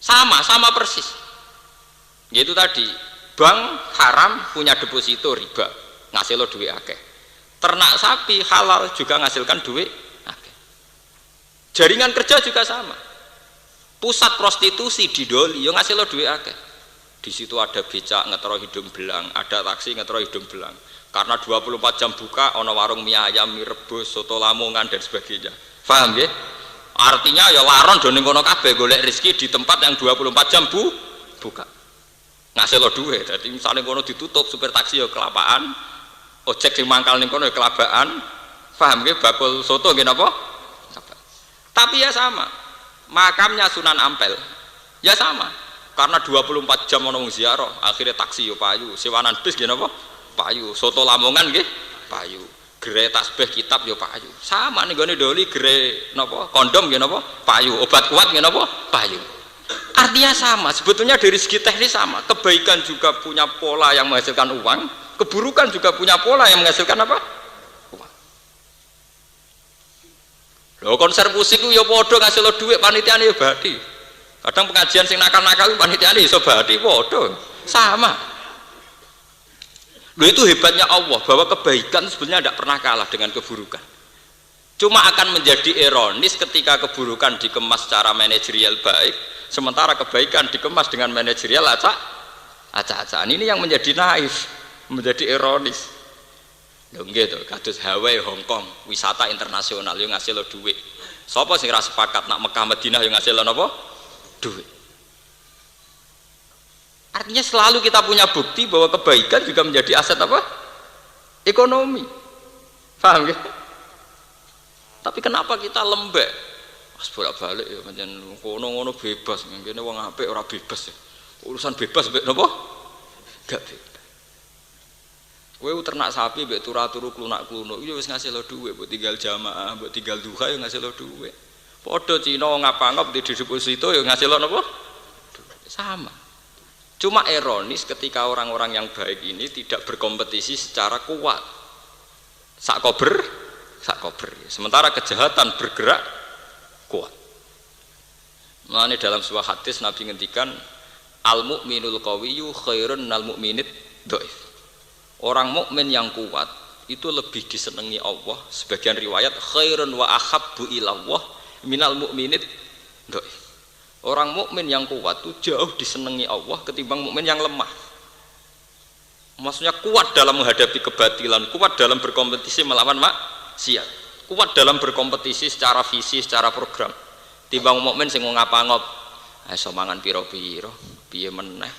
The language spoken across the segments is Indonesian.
sama persis. Yaitu tadi, bank haram punya deposito riba, ngasih lo duit akeh. Ternak sapi halal juga ngasilkan duit akeh. Jaringan kerja juga sama. Pusat prostitusi di Doli, yo ngasih lo duit akeh. Di situ ada becak ngetro hidung belang, ada taksi ngetro hidung belang. Karena 24 jam buka, ono warung mie ayam, mie rebus, soto Lamongan dan sebagainya. Paham ya? Artinya ya laron do ning kono kabeh golek rezeki di tempat yang 24 jam buka. Ngasih lo duit. Jadi misalnya kono ditutup, supir taksi ya kelapaan, ojek sing mangkal ning kono ya kelapaan. Paham nggih? Bakul soto nggih napa? Tapi ya sama. Makamnya Sunan Ampel. Ya sama. Karena 24 jam ono wong ziarah, akhirnya taksi yo payu, sewanan bis nggih napa? Payu. Soto Lamongan nggih payu. Gere tasbih kitab yo payu. Sama ning gone Doli gere napa? Kondom nggih napa? Payu. Obat kuat nggih napa? Payu. Artinya sama, sebetulnya dari segi teknis sama. Kebaikan juga punya pola yang menghasilkan uang, keburukan juga punya pola yang menghasilkan apa? Uang. Loh, konser musik itu ya podo ngasih lo duit, panitiane ya badi. Kadang pengajian sing nakal-nakal panitiane iso badi podo. Sama. Loh, itu hebatnya Allah, bahwa kebaikan sebenarnya tidak pernah kalah dengan keburukan. Cuma akan menjadi ironis ketika keburukan dikemas secara manajerial baik, sementara kebaikan dikemas dengan manajerial acak-acakan. Ini yang menjadi naif, menjadi ironis. Lho nggih to, kados Hawaii, Hong Kong, wisata internasional yo ngasih lo duit. Sapa sing ra sepakat nak Mekah Madinah yo ngasih lo napa? Duit. Artinya selalu kita punya bukti bahwa kebaikan juga menjadi aset apa? Ekonomi. Paham nggih? Tapi kenapa kita lembek? Pas bolak-balik ya pancen ngono-ngono bebas, ngene wong apik ora bebas ya. Urusan bebas mbek napa? Gak bebas. Kowe ternak sapi mbek turu-turu klunak-klunuk ya wis ngasih lo dhuwit, mbok tinggal jamaah, mbok tinggal duha ya ngasih lo dhuwit. Padha Cina ngapa-ngap di deposito ya ngasih lo napa? Sama. Cuma ironis ketika orang-orang yang baik ini tidak berkompetisi secara kuat. Sak kober. Sementara kejahatan bergerak kuat. Mulane dalam sebuah hadis Nabi ngendikan al mukminul qawiyyu khairun minal mukminid dhaif. Orang mukmin yang kuat itu lebih disenangi Allah. Sebagian riwayat khairun wa ahabbu ilallah minal mukminid dhaif. Orang mukmin yang kuat itu jauh disenangi Allah ketimbang mukmin yang lemah. Maksudnya kuat dalam menghadapi kebatilan, kuat dalam berkompetisi melawan maksiat, kuat dalam berkompetisi secara visi, secara program. Timbang mukmin sing ngapa-ngop, iso mangan piro-piro, piye meneh.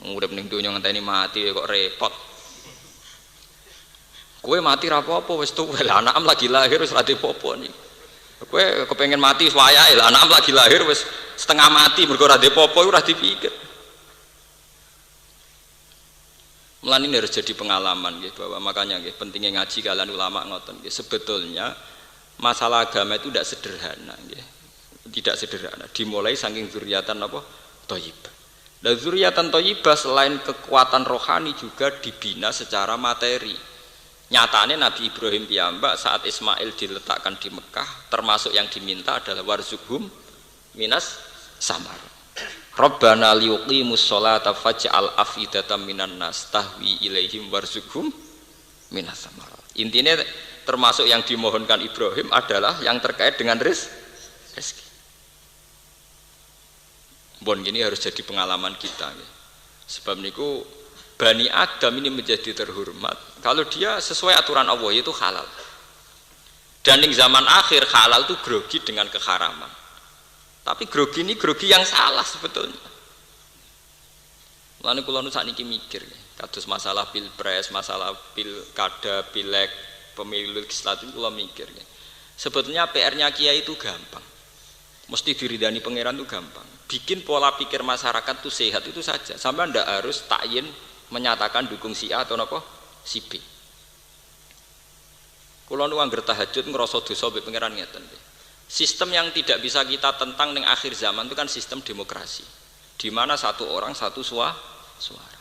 Urip ning donya ngenteni mati kok repot. Kowe mati ra apa-apa wis tuwa, anak lagi lahir wis ra apa-apa nih. Kowe kepengen mati wayahe, anak lagi lahir wis setengah mati mergo ra apa-apa ora dipikir. Mulane ini harus jadi pengalaman gitu, bahwa makanya gitu, pentingnya ngaji kalian ulama ngoten gitu. Sebetulnya masalah agama itu tidak sederhana gitu. Tidak sederhana, dimulai saking zuriatan apa? Thayyibah. Dan zuriatan thayyibah selain kekuatan rohani juga dibina secara materi. Nyatanya Nabi Ibrahim piyambak saat Ismail diletakkan di Mekah, termasuk yang diminta adalah warzuqhum minas samar. Rabbana liyuqimus sholata faj'al afidatan minan nas tahwi ilaihim warzuqhum minas samarat. Intinya termasuk yang dimohonkan Ibrahim adalah yang terkait dengan rezeki. Bon gini harus jadi pengalaman kita ya. Sebab niku Bani Adam ini menjadi terhormat kalau dia sesuai aturan Allah itu halal. Dan di zaman akhir halal itu grogi dengan keharaman. Tapi grogi ini grogi yang salah sebetulnya. Lalu kalau sakniki mikir, kados masalah pilpres, masalah pilkada, pileg, pemilu legislatif, kalau mikir, sebetulnya PR-nya kiai itu gampang. Mesti diridani pangeran itu gampang. Bikin pola pikir masyarakat itu sehat itu saja. Sampai anda harus takyin menyatakan dukung si A atau apa si B. Kalau nu angger tahajud ngerasa dosa mbek pangeran ngeten. Sistem yang tidak bisa kita tentang di akhir zaman itu kan sistem demokrasi, di mana satu orang satu suara.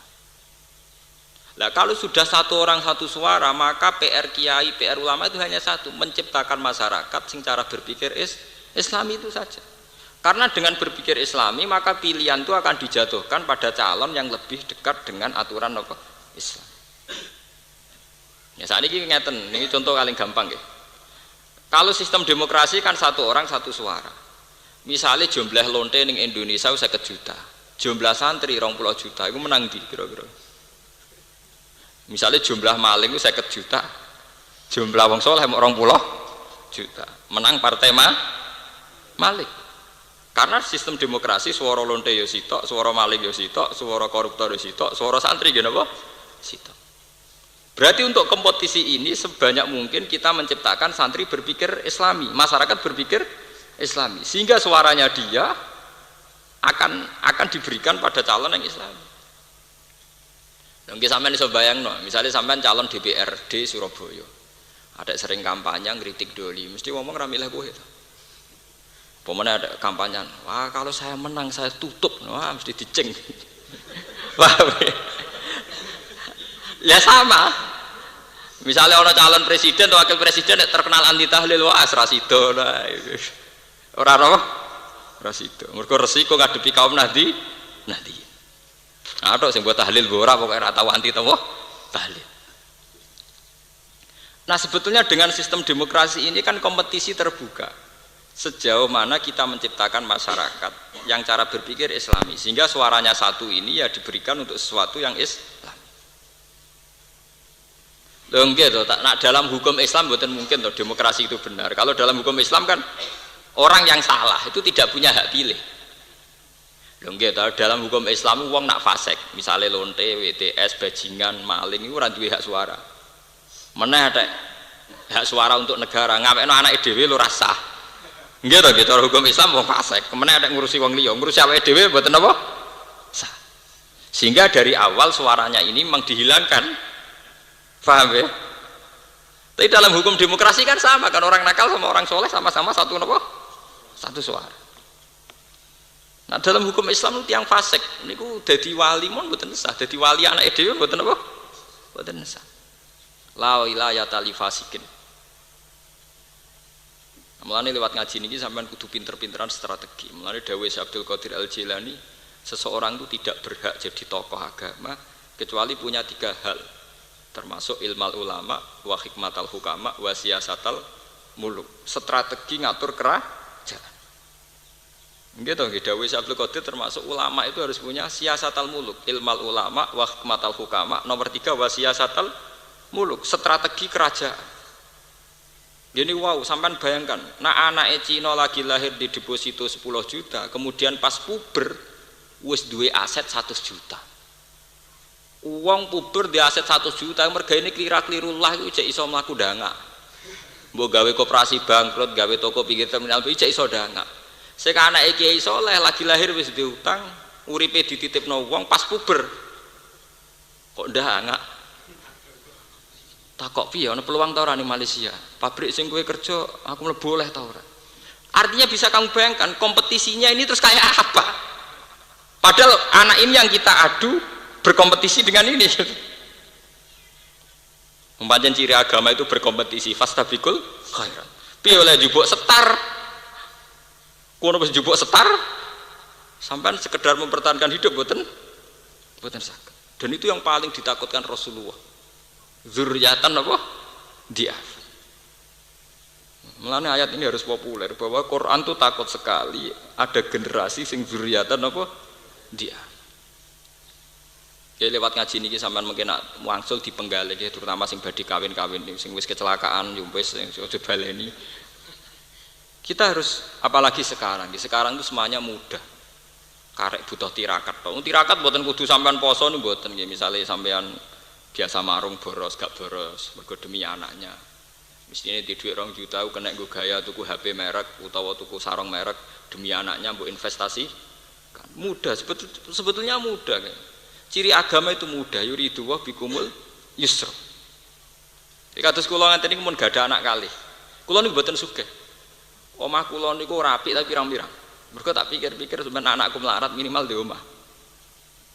Nah kalau sudah satu orang satu suara, maka PR kiai, PR ulama itu hanya satu, menciptakan masyarakat sing cara berpikir Islami itu saja. Karena dengan berpikir Islami maka pilihan itu akan dijatuhkan pada calon yang lebih dekat dengan aturan apa? Islam. Ya saat ini ngeten, ini contoh paling gampang ya. Kalau sistem demokrasi kan satu orang satu suara. Misalnya jumlah lonte ning Indonesia 50 juta, jumlah santri 20 juta, itu menang di kira-kira. Misalnya jumlah maling itu 50 juta, jumlah wong soleh 20 juta, menang partai Malik. Karena sistem demokrasi suara lonte yo sitok, suara maling yo sitok, suara koruptor yo sitok, suara santri gini apa? Sitok. Berarti untuk kompetisi ini sebanyak mungkin kita menciptakan santri berpikir Islami, masyarakat berpikir Islami, sehingga suaranya dia akan diberikan pada calon yang Islami. Mungkin sampean iso bayangno, misalnya sampean calon DPRD Surabaya, ada sering kampanye ngritik Doli, mesti ngomong ra milih kowe. Pemana ada kampanye, wah kalau saya menang saya tutup, wah mesti diceng. Wah, ya sama. Misalnya orang calon presiden atau wakil presiden terkenal anti tahlil, wah asrasido lah. Orang apa? Rasido. Mergo resiko ngadepi kaum nanti. Ada yang buat tahlil ora pokoknya rata anti tahlil. Nah sebetulnya dengan sistem demokrasi ini kan kompetisi terbuka. Sejauh mana kita menciptakan masyarakat yang cara berpikir Islami, sehingga suaranya satu ini ya diberikan untuk sesuatu yang Islam. Loh gitu, nah, dalam hukum Islam bukan mungkin toh demokrasi itu benar. Kalau dalam hukum Islam kan orang yang salah itu tidak punya hak pilih. Loh gitu, dalam hukum Islam uang nak fasek, misalnya lonte, WTS, bajingan, maling itu ora duwe hak suara. Mana ada hak suara untuk negara? Ngapekno anak dhewe lu rasah. Gitu, hukum Islam wong fasik. Kemudian ada ngurusi wong liya, ngurusi awake dhewe mboten apa? Sah. Sehingga dari awal suaranya ini memang dihilangkan. Paham ya? Tapi dalam hukum demokrasi kan sama kan, orang nakal sama orang soleh sama-sama satu apa? Satu suara. Nah, dalam hukum Islam itu yang fasik niku dadi wali mon mboten sah, dadi wali anake dhewe mboten apa? Mboten sah. La wilayata li fasikin. Mulane lewat ngaji niki sampean kudu pinter-pinteran strategi. Mulane dawuh Syekh Abdul Qadir Al-Jilani, seseorang itu tidak berhak jadi tokoh agama kecuali punya 3 hal. Termasuk ilmal ulama, wa hikmatal hukama, wa siyasatal muluk. Strategi ngatur kerajaan. Gitu nggih dawuh Syekh Abdul Qadir, termasuk ulama itu harus punya siyasatal muluk, ilmal ulama, wa hikmatal hukama. Nomor 3 wa siyasatal muluk, strategi kerajaan. Gini wow, sampean bayangkan, nah anak Cina lagi lahir di deposito 10 juta, kemudian pas puber, wis duwe aset 100 juta. Uang puber di aset 100 juta, merga ini kelira-keliru lah, itu cek iso melaku danga. Mbok gawe koperasi bangkrut, gawe toko pinggir terminal, itu cek iso danga. Seka anak Kiai Soleh lagi lahir wis diutang, uripe dititipno wong pas puber, kok danga. Takok piye ana peluang ta ora ning Malaysia? Pabrik sing kowe kerja aku mlebu oleh ta ora? Artinya bisa kamu bayangkan kompetisinya ini terus kayak apa? Padahal anak ini yang kita adu berkompetisi dengan ini. Pancen ciri agama itu berkompetisi, fastabiqul khairat. Piye oleh jupuk setar? Kono wis jupuk setar sampean sekedar mempertahankan hidup mboten saged. Dan itu yang paling ditakutkan Rasulullah. Zurriyatan apa? Dia. Mulane ayat ini harus populer bahwa Quran itu takut sekali ada generasi sing zurriyatan apa? Dia. Ya lewat ngaji niki sampean mungkin wangsul dipenggal iki terutama sing badhe kawin-kawin sing wis kecelakaan yo wis aja baleni. Kita harus apalagi sekarang itu semuanya mudah. Karek butuh tirakat. Tirakat mboten kudu sampean poso niku mboten nggih, misale sampean biasa marung boros gak boros mergo demi anaknya. Mestine di dhuwit 2 juta kena nggo gaya tuku HP merek utawa tuku sarung merek demi anaknya mbok investasi. Kan mudah, sebetulnya mudah kan. Ciri agama itu mudah, yuridu wa bikumul yusra. Iki kados kula ngenten iki mun gak ada anak kalih. Kula niku mboten sugih. Omah kula niku rapi tapi pirang-pirang. Mergo tak pikir-pikir sampeyan anakku melarat minimal di omah.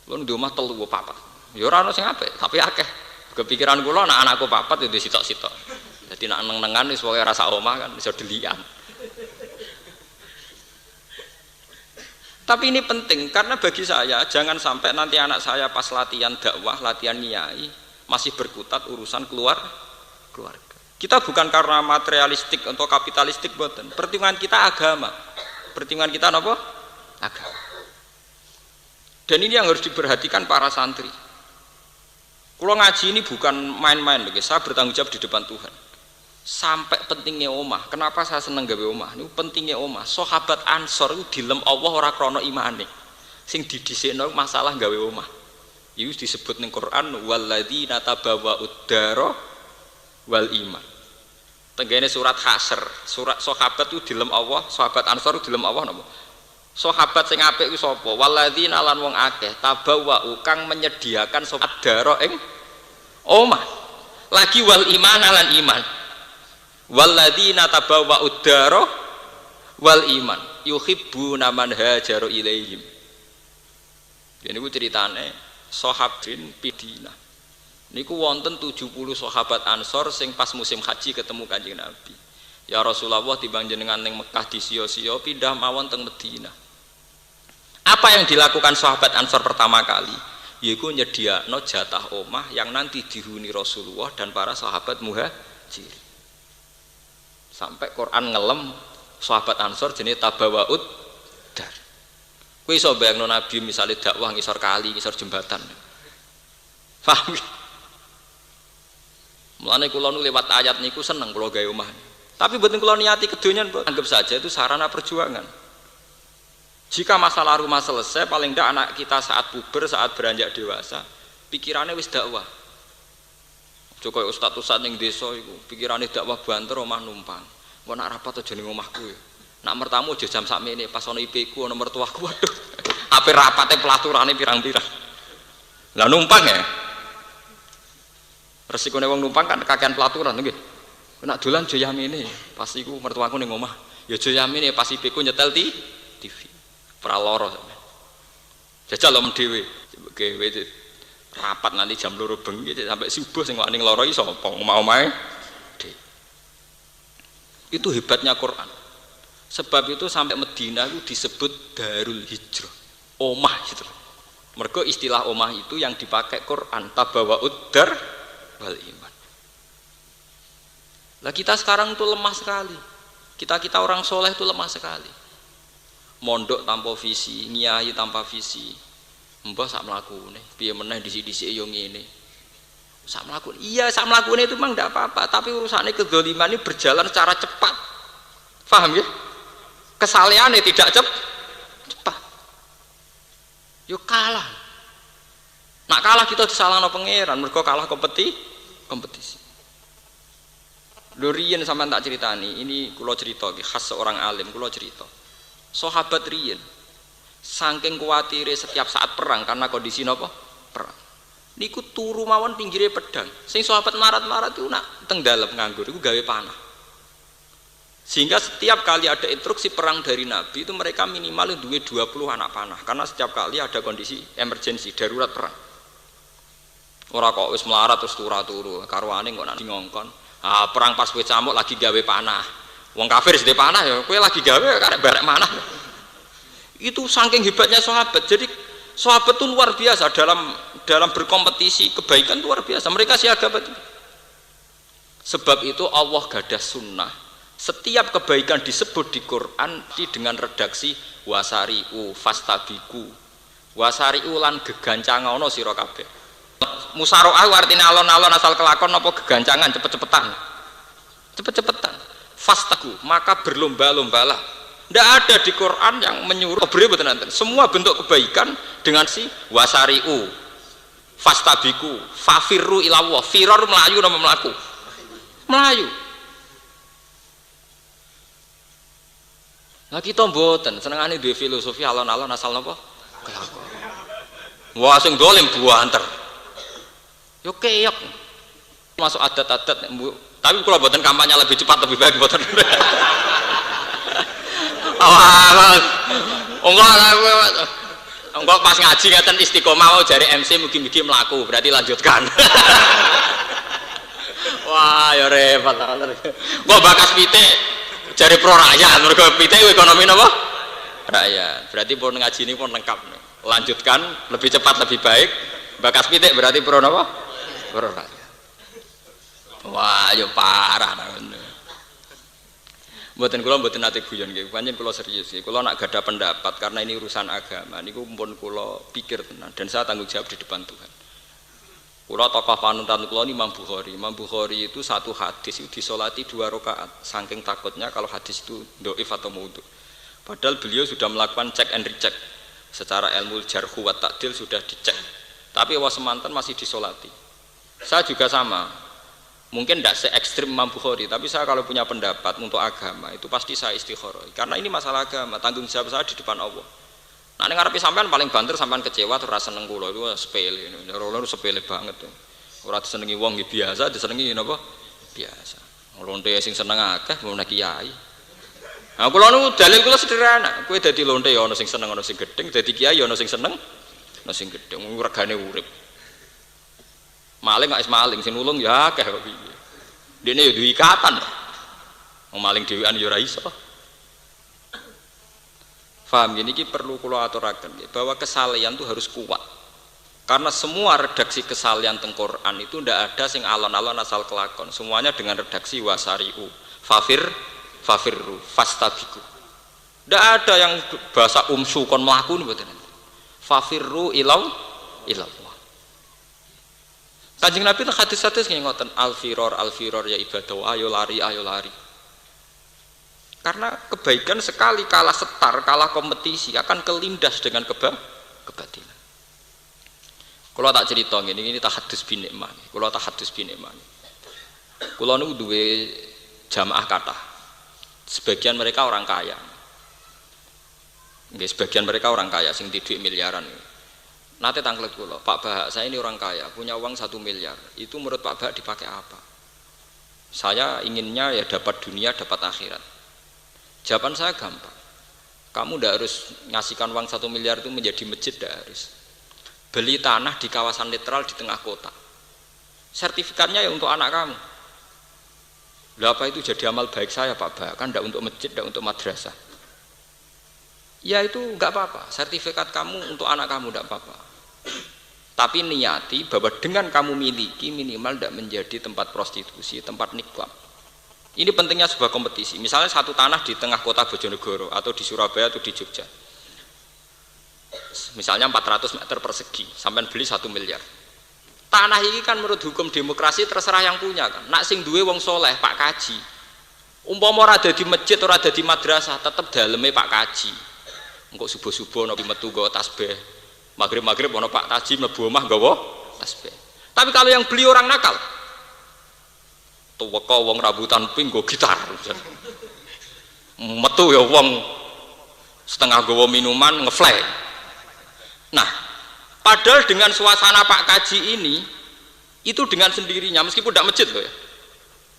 Kula di omah 3 4. Ya ora ono sing apik, tapi akeh. Kepikiran kula anak-anakku 4 itu sitok-sitok. Dadi nek neng-nengan wis pokoke rasa omah kan iso delian. Tapi ini penting karena bagi saya jangan sampai nanti anak saya pas latihan dakwah, latihan nyai masih berkutat urusan keluarga. Kita bukan karena materialistik atau kapitalistik boten. Pertimbangan kita agama. Pertimbangan kita apa? Agama. Dan ini yang harus diperhatikan para santri. Kalau ngaji ini bukan main-main, saya bertanggung jawab di depan Tuhan. Sampai pentingnya omah. Kenapa saya seneng gawe omah? Ini pentingnya omah. Sahabat Ansor itu dilem Allah ora krana imane. Sing didhisikno masalah gawe omah. Itu disebut ning Quran walladzina tabawwa'ud dara wal iman. Tenggene surat Hasyr, surat sahabat itu dilem Allah, sahabat Ansor itu dilem Allah napa? Sahabat sing apik ku sapa? Walladzina lan wong akeh tabawwa'u kang menyediakan sahabat dara ing omah. Lagi wal iman lan iman. Walladzina tabawwa'ud dara wal iman yuhibbuna man hajaru ilaihim. Ini ku ceritane sahabin Pidina. Niku wonten 70 sahabat Ansor sing pas musim haji ketemu Kanjeng Nabi. Ya Rasulullah timbang jenengan ning Mekah disio-sio pindah mawon teng Medina. Apa yang dilakukan sahabat Ansor pertama kali? Yaiku nyediakno jatah omah yang nanti dihuni Rasulullah dan para sahabat muhajir. Sampai Quran ngelem sahabat Ansor jenis tabawa'ud dar. Kowe iso bayangno Nabi misalnya dakwah ngisor kali, ngisor jembatan. Paham? Mulane kula nu lewat ayat niku seneng kula gawe omah. Tapi mboten kula niati kedonyan, anggap saja itu sarana perjuangan. Jika masalah rumah selesai, paling tidak anak kita saat puber, saat beranjak dewasa, pikirannya wis dakwah. Joko ustaz-ustaz ning desa iku, pikirane dakwah banter omah numpang. Engko nak rapat aja ning omahku ya. Nak mertamu aja jam sakmene, pas ana IP-ku ana mertuaku, waduh. Ape rapate pelaturane pirang-pirang. Lah numpang ya. Resikone wong numpang kan kakean pelaturan nggih. Nek dolan aja yamene, pas iku mertuaku ning omah. Ya aja yamene pas IP-ku nyetel TV. Pra lara sampean. Jajal om dhewe. Gawe rapat nanti jam 2 bengi sampai subuh sing wani ngloro iki sapa omah-omahe. Itu hebatnya Quran. Sebab itu sampai Medina itu disebut Darul Hijrah. Omah gitu. Mergo istilah omah itu yang dipakai Quran tabawa'ud dar wal iman. Lah kita sekarang tuh lemah sekali. Kita orang soleh itu lemah sekali. Mondok tanpa visi, nyai tanpa visi. Mbah sak mlakune, piye meneh dhisik-dhisik yo ngene. Sak mlakune. Iya, sak mlakune itu memang tidak apa-apa, tapi urusannya kedzaliman ini berjalan secara cepat. Paham ya? Kesalehannya tidak cepat. Yo kalah. Nak kalah kita disalahno pangeran, mergo kalah kompetisi. Lho riyen sampean tak ceritani, ini kula cerita iki khas seorang alim, kula cerita. Sahabat riyen saking kuwatire setiap saat perang karena kondisi napa? Perang. Niku turu mawon pinggire pedang. Sing sahabat marat-marat itu nak teng dalem nganggur iku gawe panah. Sehingga setiap kali ada instruksi perang dari Nabi itu mereka minimal duwe 20 anak panah karena setiap kali ada kondisi emergensi darurat perang. Ora kok wis melarat terus turu karwane kok nanti ngongkon. Ah perang pas kowe camuk lagi gawe panah. Wong kafir sedhe panah ya kowe lagi gawe karek barek manah. Itu saking hebatnya sahabat. Jadi sahabat itu luar biasa dalam berkompetisi kebaikan luar biasa. Mereka siaga betul. Sebab itu Allah gadah sunnah. Setiap kebaikan disebut di Quran dengan redaksi wasari'u fastabiku. Wasari'u lan gegancangono sira kabeh. Musaroah artinya alon-alon asal kelakon apa gegancangan cepet-cepetan. Cepet-cepetan. Fastaku maka berlomba-lombalah. Tidak ada di Quran yang menyuruh semua bentuk kebaikan dengan si wasari'u fastabiku fafirru ilawah firar melayu nama melaku melayu. Nah kita mboten senengane duwe filosofi alon-alon asal napa kelakon. Wah sing dolim buanter yo keok masuk adat-adat tapi kalau mboten kampanye lebih cepat lebih baik mboten. Enggak pas ngaji ngeten istiqomah jari MC mugi-mugi melaku berarti lanjutkan. Wah ya repot. Kok bakas pitik jari pro rakyat mergo pitik ekonomi napa? rakyat. Berarti pun ngaji ini pun lengkap. Lanjutkan lebih cepat lebih baik. Bakas pitik berarti pro apa? Pro rakyat. Wah, yo parah namanya. Mboten kula mboten nate guyon nggih. Pancen kula serius nggih. Kula nak gadah pendapat karena ini urusan agama niku pun kula pikir tenan dan saya tanggung jawab di depan Tuhan. Kula tokoh panutan kula ini Imam Bukhari. Imam Bukhari itu satu hadis itu disolati 2 rakaat. Saking takutnya kalau hadis itu dhaif atau maudhu. Padahal beliau sudah melakukan check and recheck. Secara ilmu jarhu wa ta'dil sudah dicek. Tapi wa semanten masih disolati. Saya juga sama. Mungkin tidak se-ekstrim Imam Bukhari, tapi saya kalau punya pendapat untuk agama itu pasti saya istikharah. Karena ini masalah agama, tanggung jawab saya di depan Allah. Nah, ngarepe sampean paling banter sampean kecewa terus rasa seneng kula itu sepele. Ora sepele banget. Ora disenengi wong nggih biasa, disenengi napa? Biasa. Lonte sing seneng akeh menawa kiai. Nah, kula nu dalil kula sederhana. Kowe dadi lonte ya ana sing seneng ana sing gedeng, dadi kiai ya ana sing seneng ana sing gedeng. Regane urip. Maling gak is maling, sing nulung ya akeh kok piye. Dene ya duwe ikatan. Wong maling dhewean ya ora iso. Paham gini iki perlu kula aturaken bahwa kesalehan itu harus kuat. Karena semua redaksi kesalehan teng Quran itu ndak ada sing alon-alon asal kelakon. Semuanya dengan redaksi wasari'u, fafirru, fastabiqu. Ndak ada yang bahasa umsu kon mlaku mboten. Fafirru ilau. Kanjeng Nabi itu hadis-hadis yang ngoten al-firor ya ibadah, ayo lari. Karena kebaikan sekali kalah setar, kalah kompetisi akan kelindas dengan kebatilan. Kalau tak cerita ini tak hadis bin Iman. Kalau tak hadis bin Iman. Kalau nu duwe jamaah kata, sebagian mereka orang kaya. Nggih, sebagian mereka orang kaya, sing duit miliaran. Nate tanglet kula, Pak Bahak, saya ini orang kaya, punya uang 1 miliar. Itu menurut Pak Bahak dipakai apa? Saya inginnya ya dapat dunia, dapat akhirat. Jawaban saya gampang. Kamu tidak harus ngasihkan uang 1 miliar itu menjadi masjid, tidak harus. Beli tanah di kawasan netral di tengah kota. Sertifikatnya ya untuk anak kamu. Lah apa itu jadi amal baik saya Pak Bahak? Kan tidak untuk masjid, tidak untuk madrasah. Ya itu enggak apa-apa. Sertifikat kamu untuk anak kamu tidak apa-apa. Tapi niati bahwa dengan kamu miliki minimal tidak menjadi tempat prostitusi, tempat niklab. Ini pentingnya sebuah kompetisi. Misalnya satu tanah di tengah kota Bojonegoro atau di Surabaya atau di Jogja. Misalnya 400 meter persegi, sampai beli 1 miliar. Tanah ini kan menurut hukum demokrasi terserah yang punya kan. Nak sing duwe wong soleh Pak Kaji. Umpama ora ada di masjid, ora ada di madrasah, tetap daleme Pak Kaji. Engko subuh-subuh nabi metu nggawa tasbih. Maghrib ono Pak Taji mlebu omah nggawa tasbih. Tapi kalau yang beli orang nakal, tuweka wong rambutan pink nggo gitar. Metu ya wong setengah nggawa minuman ngefly. Nah, padahal dengan suasana Pak Kaji ini itu dengan sendirinya meskipun tidak masjid loh ya.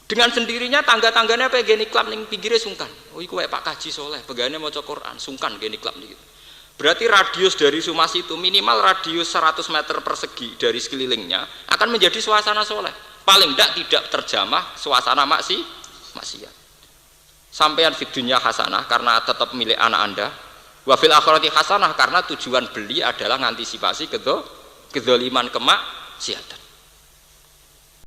Dengan sendirinya tangga-tangganya apa geni klub ning pinggire sungkan. Oh iku wae Pak Kaji soleh, pegane maca Quran, sungkan geni klub niki. Berarti radius dari Sumas itu minimal radius 100 meter persegi dari sekelilingnya akan menjadi suasana soleh. Paling tidak terjamah suasana maksiat. Sampean fid dunya hasanah karena tetap milik anak Anda. Wa fil akhirati hasanah karena tujuan beli adalah mengantisipasi kedzaliman kemaksiatan.